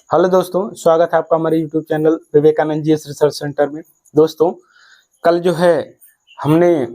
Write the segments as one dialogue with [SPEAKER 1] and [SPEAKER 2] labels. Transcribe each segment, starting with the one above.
[SPEAKER 1] Hello दोस्तों, स्वागत है आपका हमारे YouTube channel Vivekananda GS research centre में। दोस्तों, कल जो है हमने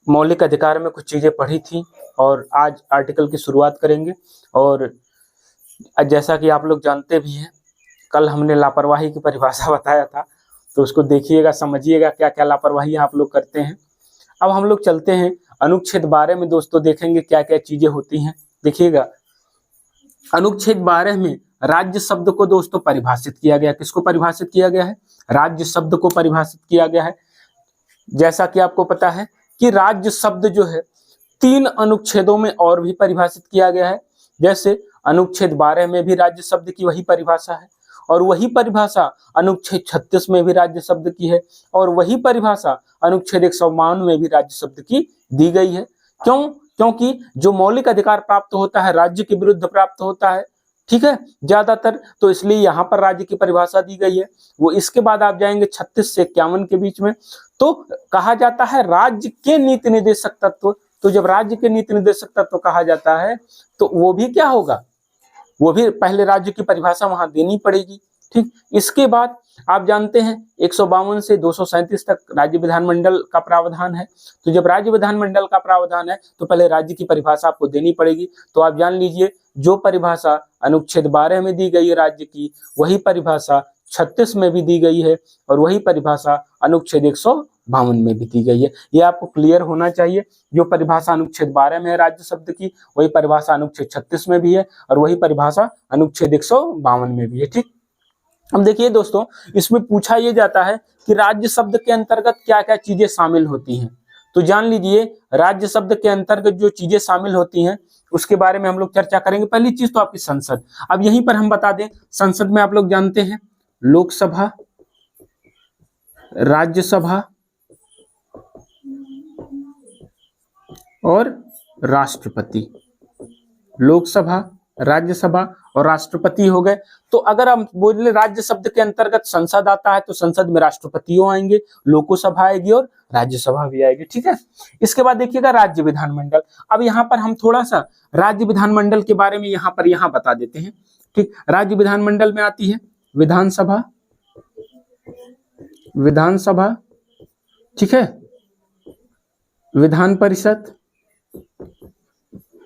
[SPEAKER 1] मौलिक अधिकार में कुछ चीज़ें पढ़ी थी और आज आर्टिकल की शुरुआत करेंगे। और जैसा कि आप लोग जानते भी हैं, कल हमने लापरवाही की परिभाषा बताया था, तो उसको देखिएगा, समझिएगा क्या क्या लापरवाही आप लोग करते हैं। अब हम लोग चलते हैं अनुच्छेद 12 में। दोस्तों, देखेंगे क्या क्या चीज़ें होती हैं। देखिएगा, अनुच्छेद 12 में राज्य शब्द को दोस्तों परिभाषित किया गया। किसको परिभाषित किया गया है? राज्य शब्द को परिभाषित किया गया है। जैसा कि आपको पता है कि राज्य शब्द जो है 3 अनुच्छेदों में और भी परिभाषित किया गया है। जैसे अनुच्छेद 12 में भी राज्य शब्द की वही परिभाषा है, और वही परिभाषा अनुच्छेद 36 में भी राज्य शब्द की है, और वही परिभाषा अनुच्छेद 152 में भी राज्य शब्द की दी गई है। क्यों? क्योंकि जो मौलिक अधिकार प्राप्त होता है राज्य के विरुद्ध प्राप्त होता है, ठीक है, ज्यादातर, तो इसलिए यहाँ पर राज्य की परिभाषा दी गई है। वो इसके बाद आप जाएंगे 36 से 51 के बीच में, तो कहा जाता है राज्य के नीति निर्देशक तत्व। तो जब राज्य के नीति निर्देशक तत्व कहा जाता है तो वो भी क्या होगा? वो भी पहले राज्य की परिभाषा वहां देनी पड़ेगी। ठीक, इसके बाद आप जानते हैं 152 से 237 तक राज्य विधानमंडल का प्रावधान है। तो जब राज्य विधानमंडल का प्रावधान है तो पहले राज्य की परिभाषा आपको देनी पड़ेगी। तो आप जान लीजिए, जो परिभाषा अनुच्छेद 12 में दी गई है राज्य की, वही परिभाषा 36 में भी दी गई है, और वही परिभाषा अनुच्छेद 152 में भी दी गई है। ये आपको क्लियर होना चाहिए। जो परिभाषा अनुच्छेद 12 में है राज्य शब्द की, वही परिभाषा अनुच्छेद 36 में भी है, और वही परिभाषा अनुच्छेद 152 में भी है। ठीक, अब देखिए दोस्तों, इसमें पूछा ये जाता है कि राज्य शब्द के अंतर्गत क्या क्या चीजें शामिल होती हैं। तो जान लीजिए, राज्य शब्द के अंतर्गत जो चीजें शामिल होती हैं उसके बारे में हम लोग चर्चा करेंगे। पहली चीज तो आपकी संसद। अब यहीं पर हम बता दें, संसद में आप लोग जानते हैं लोकसभा, राज्यसभा और राष्ट्रपति। लोकसभा, राज्यसभा और राष्ट्रपति हो गए। तो अगर हम बोले राज्य शब्द के अंतर्गत संसद आता है तो संसद में राष्ट्रपतियों आएंगे, लोकसभा आएगी और राज्यसभा भी आएगी। ठीक है, इसके बाद देखिएगा राज्य विधानमंडल। अब यहाँ पर हम थोड़ा सा राज्य विधानमंडल के बारे में यहाँ बता देते हैं। ठीक, राज्य विधानमंडल में आती है विधानसभा, विधानसभा, ठीक है, विधान परिषद,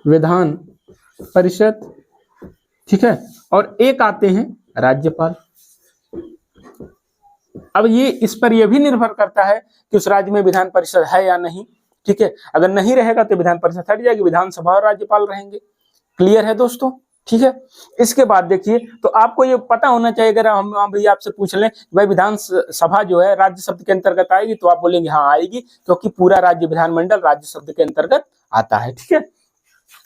[SPEAKER 1] विधान परिषद, ठीक है, और एक आते हैं राज्यपाल। अब ये इस पर यह भी निर्भर करता है कि उस राज्य में विधान परिषद है या नहीं। ठीक है, अगर नहीं रहेगा तो विधान परिषद हट जाएगी, विधानसभा और राज्यपाल रहेंगे। क्लियर है दोस्तों? ठीक है, इसके बाद देखिए, तो आपको ये पता होना चाहिए, अगर हम भाई आपसे पूछ लें भाई विधान सभा जो है राज्य शब्द के अंतर्गत आएगी, तो आप बोलेंगे हाँ आएगी, क्योंकि पूरा राज्य विधानमंडल राज्य शब्द के अंतर्गत आता है। ठीक है,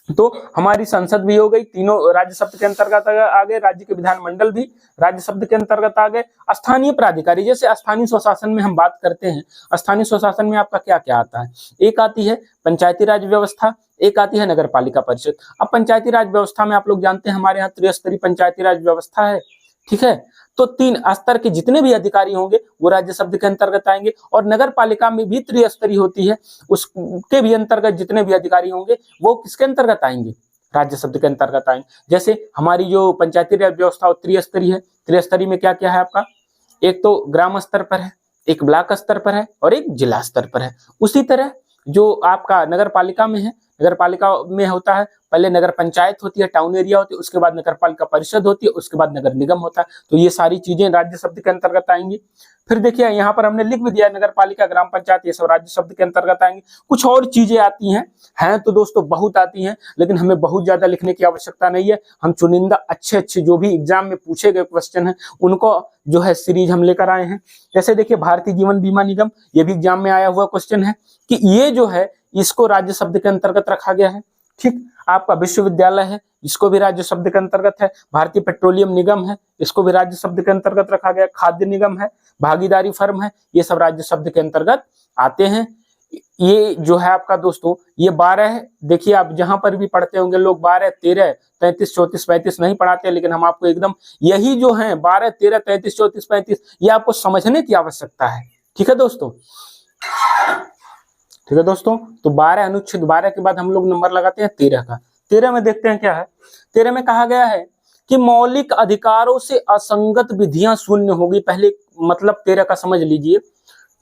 [SPEAKER 1] तो हमारी संसद भी हो गई, तीनों राज्य शब्द के अंतर्गत आ गए, राज्य के विधानमंडल भी राज्य शब्द के अंतर्गत आ गए। स्थानीय प्राधिकारी, जैसे स्थानीय स्वशासन में हम बात करते हैं, स्थानीय स्वशासन में आपका क्या क्या आता है? एक आती है पंचायती राज व्यवस्था, एक आती है नगर पालिका परिषद। अब पंचायती राज व्यवस्था में आप लोग जानते हैं हमारे यहाँ त्रिस्तरीय पंचायती राज व्यवस्था है। ठीक है, तो 3 स्तर के जितने भी अधिकारी होंगे वो राज्य शब्द के अंतर्गत आएंगे, और नगर पालिका में भी त्रिस्तरीय होती है, उसके भी अंतर्गत जितने भी अधिकारी होंगे वो किसके अंतर्गत आएंगे? राज्य शब्द के अंतर्गत आएंगे। जैसे हमारी जो पंचायती राज व्यवस्था त्रिस्तरीय है, त्रिस्तरीय में क्या क्या है आपका? एक तो ग्राम स्तर पर है, एक ब्लॉक स्तर पर है, और एक जिला स्तर पर है। उसी तरह जो आपका नगर पालिका में है, नगर पालिका में होता है पहले नगर पंचायत होती है, टाउन एरिया होती है, उसके बाद नगर पालिका परिषद होती है, उसके बाद नगर निगम होता है। तो ये सारी चीजें राज्य शब्द के अंतर्गत आएंगी। फिर देखिए यहाँ पर हमने लिख भी दिया, नगर पालिका, ग्राम पंचायत, ये सब राज्य शब्द के अंतर्गत आएंगे। कुछ और चीजें आती हैं तो दोस्तों बहुत आती हैं, लेकिन हमें बहुत ज्यादा लिखने की आवश्यकता नहीं है। हम चुनिंदा अच्छे अच्छे जो भी एग्जाम में पूछे गए क्वेश्चन हैं उनको जो है सीरीज हम लेकर आए हैं। जैसे देखिए भारतीय जीवन बीमा निगम, ये भी एग्जाम में आया हुआ क्वेश्चन है कि ये जो है इसको राज्य शब्द के अंतर्गत रखा गया है। ठीक, आपका विश्वविद्यालय है, इसको भी राज्य शब्द के अंतर्गत है। भारतीय पेट्रोलियम निगम है, इसको भी राज्य शब्द के अंतर्गत रखा गया। खाद्य निगम है, भागीदारी फर्म है, ये सब राज्य शब्द के अंतर्गत आते हैं। ये जो है आपका दोस्तों ये 12 है। देखिए आप जहां पर भी पढ़ते होंगे लोग 12, 13, 33, 34, 35 नहीं पढ़ाते, लेकिन हम आपको एकदम यही जो है 12, 13, 33, 34, 35 ये आपको समझने की आवश्यकता है। ठीक है दोस्तों? ठीक है दोस्तों, तो 12 अनुच्छेद 12 के बाद हम लोग नंबर लगाते हैं 13 का। 13 में देखते हैं क्या है। 13 में कहा गया है कि मौलिक अधिकारों से असंगत विधियां शून्य होगी। पहले मतलब 13 का समझ लीजिए।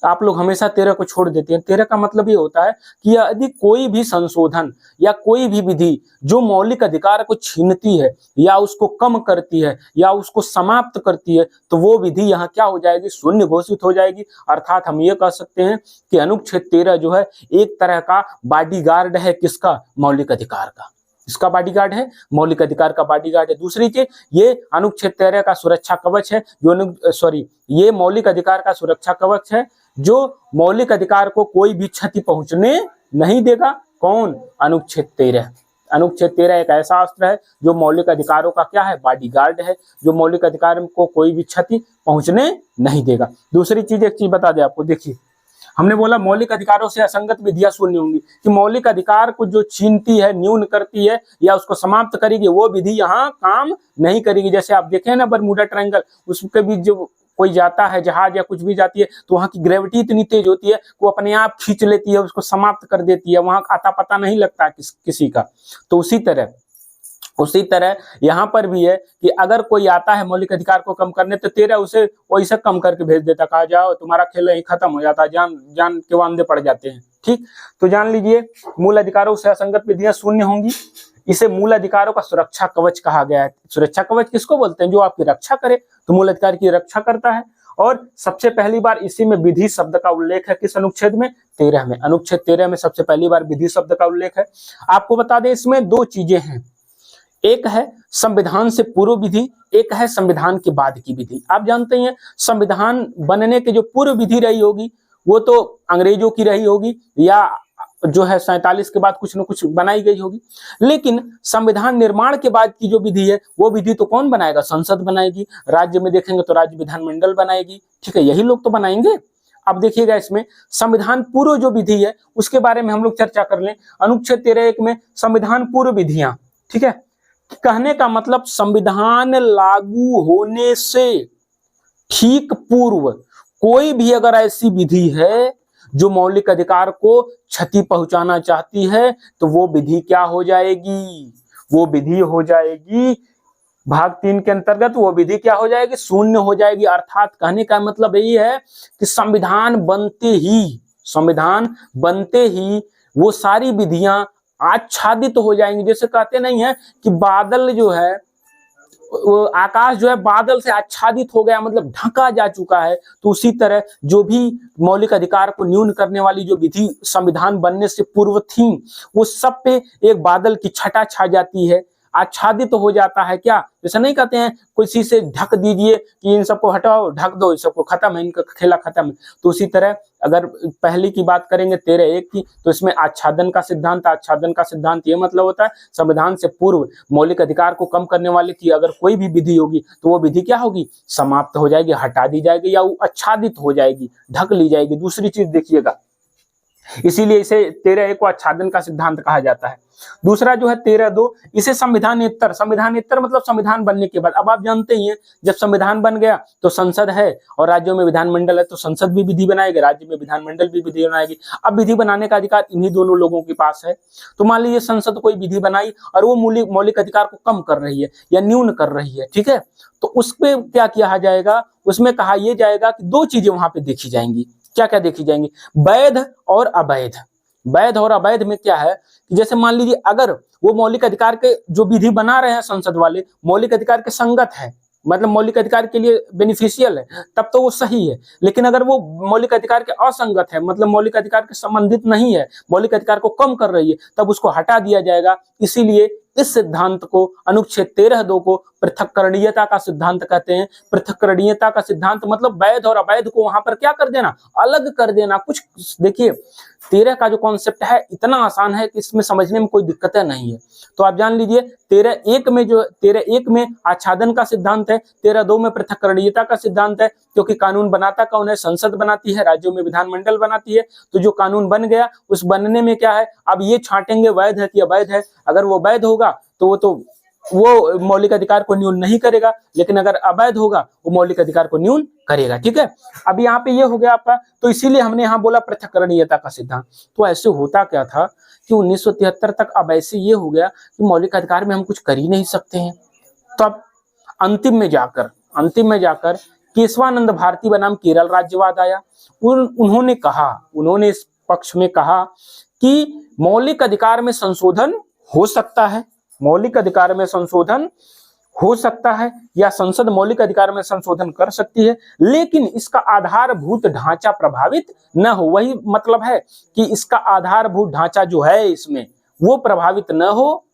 [SPEAKER 1] आप लोग हमेशा 13 को छोड़ देते हैं। 13 का मतलब ये होता है कि यदि कोई भी संशोधन या कोई भी विधि जो मौलिक अधिकार को छीनती है या उसको कम करती है या उसको समाप्त करती है, तो वो विधि यहाँ क्या हो जाएगी, शून्य घोषित हो जाएगी। अर्थात हम ये कह सकते हैं कि अनुच्छेद 13 जो है एक तरह का बॉडीगार्ड है। किसका? मौलिक अधिकार का। इसका बॉडीगार्ड है, मौलिक अधिकार का बॉडीगार्ड है। दूसरी चीज, ये अनुच्छेद 13 का सुरक्षा कवच है, ये मौलिक अधिकार का सुरक्षा कवच है जो मौलिक अधिकार को कोई भी क्षति पहुंचने नहीं देगा। कौन? अनुच्छेद 13। अनुच्छेद 13 एक ऐसा अस्त्र है जो मौलिक अधिकारों का क्या है, बॉडीगार्ड है, जो मौलिक अधिकार को कोई भी क्षति पहुंचने नहीं देगा। दूसरी चीज, एक चीज बता दे आपको, देखिए हमने बोला मौलिक अधिकारों से असंगत विधियां शून्य होंगी, कि मौलिक अधिकार को जो छीनती है, न्यून करती है या उसको समाप्त करेगी, वो विधि यहाँ काम नहीं करेगी। जैसे आप देखें ना बरमूडा ट्रायंगल, उसके बीच जो कोई जाता है जहाज या कुछ भी जाती है, तो वहां की ग्रेविटी इतनी तेज होती है वो अपने आप खींच लेती है, उसको समाप्त कर देती है, वहां आता पता नहीं लगता किसी का। तो उसी तरह यहाँ पर भी है कि अगर कोई आता है मौलिक अधिकार को कम करने, तो 13 उसे वैसे कम करके भेज देता, कहा जाओ तुम्हारा खेल यही खत्म हो जाता, जान के वांदे पड़ जाते हैं। ठीक, तो जान लीजिए मूल अधिकारों से असंगत विधियां शून्य होंगी। इसे मूल अधिकारों का सुरक्षा कवच कहा गया है। सुरक्षा कवच किसको बोलते हैं? जो आपकी रक्षा करे, तो मूल अधिकार की रक्षा करता है। और सबसे पहली बार इसी में विधि शब्द का उल्लेख है। किस अनुच्छेद में? 13 में। अनुच्छेद 13 में सबसे पहली बार विधि शब्द का उल्लेख है। आपको बता दें इसमें दो चीजें हैं, एक है संविधान से पूर्व विधि, एक है संविधान के बाद की विधि। आप जानते हैं संविधान बनने के जो पूर्व विधि रही होगी वो तो अंग्रेजों की रही होगी, या जो है 47 के बाद कुछ न कुछ बनाई गई होगी। लेकिन संविधान निर्माण के बाद की जो विधि है वो विधि तो कौन बनाएगा? संसद बनाएगी। राज्य में देखेंगे तो राज्य विधानमंडल बनाएगी। ठीक है, यही लोग तो बनाएंगे। अब देखिएगा इसमें संविधान पूर्व जो विधि है उसके बारे में हम लोग चर्चा कर लें। अनुच्छेद 13(1) में संविधान पूर्व विधियां, ठीक है, कहने का मतलब संविधान लागू होने से ठीक पूर्व कोई भी अगर ऐसी विधि है जो मौलिक अधिकार को क्षति पहुंचाना चाहती है, तो वो विधि क्या हो जाएगी? वो विधि हो जाएगी भाग 3 के अंतर्गत, वो विधि क्या हो जाएगी? शून्य हो जाएगी। अर्थात कहने का मतलब यही है कि संविधान बनते ही वो सारी विधियां आच्छादित हो जाएंगी। जैसे कहते नहीं है कि बादल जो है, आकाश जो है बादल से आच्छादित हो गया, मतलब ढका जा चुका है। तो उसी तरह जो भी मौलिक अधिकार को न्यून करने वाली जो विधि संविधान बनने से पूर्व थी, वो सब पे एक बादल की छटा छा जाती है, आच्छादित हो जाता है। क्या जैसे नहीं कहते हैं किसी से ढक दीजिए कि इन सबको हटाओ, ढक दो, इन सबको खत्म है, इनका खेला खत्म है। तो उसी तरह अगर पहली की बात करेंगे 13(1) की, तो इसमें आच्छादन का सिद्धांत ये मतलब होता है संविधान से पूर्व मौलिक अधिकार को कम करने वाले की अगर कोई भी विधि होगी तो वो विधि क्या होगी? समाप्त हो जाएगी, हटा दी जाएगी, या वो आच्छादित हो जाएगी, ढक ली जाएगी। दूसरी चीज देखिएगा, इसीलिए इसे 13(1) को आच्छादन का सिद्धांत कहा जाता है। दूसरा जो है 13(2), इसे संविधानेतर मतलब संविधान बनने के बाद। अब आप जानते ही हैं जब संविधान बन गया तो संसद है और राज्यों में विधानमंडल है, तो संसद भी विधि बनाएगी, राज्य में विधानमंडल भी विधि बनाएगी। अब विधि बनाने का अधिकार इन्हीं दोनों लोगों के पास है। तो मान लीजिए संसद कोई विधि बनाई और वो मौलिक अधिकार को कम कर रही है या न्यून कर रही है, ठीक है, तो उस पर क्या किया जाएगा? उसमें कहा यह जाएगा कि दो चीजें वहां पे देखी जाएंगी। क्या क्या देखी जाएंगी? वैध और अवैध। वैध और अवैध में क्या है कि जैसे मान लीजिए अगर वो मौलिक अधिकार के जो विधि बना रहे हैं संसद वाले मौलिक अधिकार के संगत है, मतलब मौलिक अधिकार के लिए बेनिफिशियल है, तब तो वो सही है। लेकिन अगर वो मौलिक अधिकार के असंगत है, मतलब मौलिक अधिकार के संबंधित नहीं है, मौलिक अधिकार को कम कर रही है, तब उसको हटा दिया जाएगा। इसीलिए इस सिद्धांत को अनुच्छेद 13(2) को पृथक्करणीयता का सिद्धांत कहते हैं। पृथक्करणीयता का सिद्धांत मतलब वैध और अवैध को वहां पर क्या कर देना? अलग कर देना। कुछ देखिए 13 का जो कॉन्सेप्ट है इतना आसान है कि इसमें समझने में कोई दिक्कतें नहीं है। तो आप जान लीजिए 13(1) में आच्छादन का सिद्धांत है, 13(2) में पृथक्करणीयता का सिद्धांत है। क्योंकि कानून बनाता कौन है? संसद बनाती है, राज्यों में विधानमंडल बनाती है। तो जो कानून बन गया उस बनने में क्या है, अब ये छांटेंगे वैध है कि अवैध है। अगर वो वैध होगा तो वो मौलिक अधिकार को न्यून नहीं करेगा, लेकिन अगर अवैध होगा वो मौलिक अधिकार को न्यून करेगा। ठीक है, अब यहाँ पे ये हो गया आपका। तो इसीलिए हमने यहाँ बोला पृथक्करणीयता का सिद्धांत। तो ऐसे होता क्या था कि 1973 तक अब ऐसे ये हो गया कि मौलिक अधिकार में हम कुछ कर ही नहीं सकते हैं। तो अब अंतिम में जाकर केशवानंद भारती बनाम केरल राज्यवाद आया। उन्होंने इस पक्ष में कहा कि मौलिक अधिकार में संशोधन हो सकता है, मौलिक अधिकार में संशोधन हो सकता है या संसद मौलिक अधिकार में संशोधन कर सकती है, लेकिन इसका आधारभूत ढांचा प्रभावित न हो। वही मतलब है कि इसका आधारभूत ढांचा जो है इसमें वो प्रभावित न हो